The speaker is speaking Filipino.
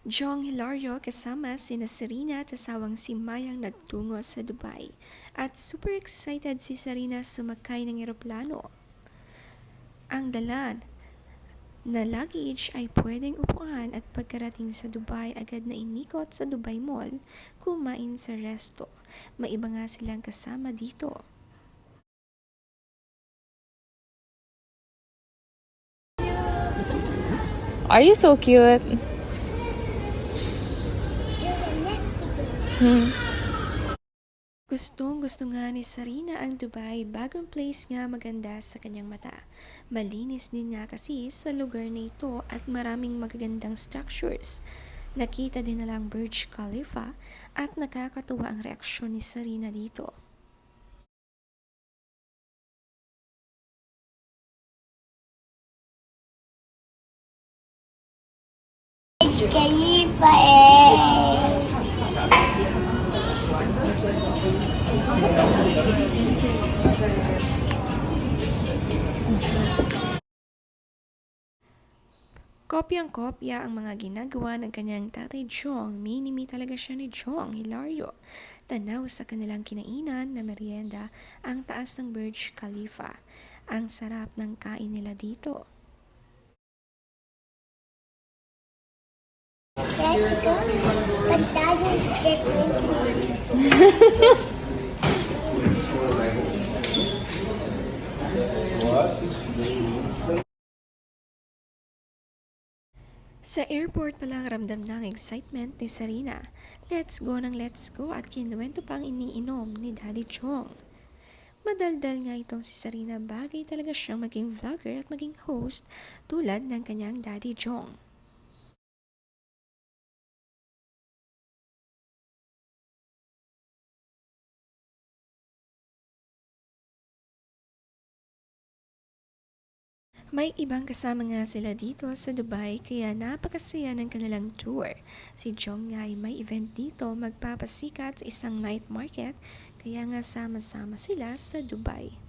Jong Hilario kasama sina Serena at asawang si Mayang nagtungo sa Dubai. At super excited si Serena sumakay ng eroplano. Ang dala na luggage ay pwedeng upuan at pagkarating sa Dubai agad na inikot sa Dubai Mall, kumain sa resto. May iba nga silang kasama dito. Are you so cute? Gustong gusto nga ni Serena ang Dubai, bagong place nga maganda sa kanyang mata. Malinis din nga kasi sa lugar na ito at maraming magagandang structures. Nakita din nalang Burj Khalifa at nakakatuwa ang reaksyon ni Serena dito. Burj Khalifa eh. Kopyang-kopya ang mga ginagawa ng kanyang tatay Jong. Mini-me talaga siya ni Jong Hilario. Tanaw sa kanilang kinainan na merienda ang taas ng Burj Khalifa. Ang sarap ng kain nila dito. Sa airport palang ramdam ng excitement ni Serena. Let's go ng let's go at kinuwento pang iniinom ni Daddy Jong. Madaldal nga itong si Serena, bagay talaga siyang maging vlogger at maging host tulad ng kanyang Daddy Jong. May ibang kasama nga sila dito sa Dubai kaya napakasaya ng kanilang tour. Si Jong nga ay may event dito, magpapasikat sa isang night market kaya nga sama-sama sila sa Dubai.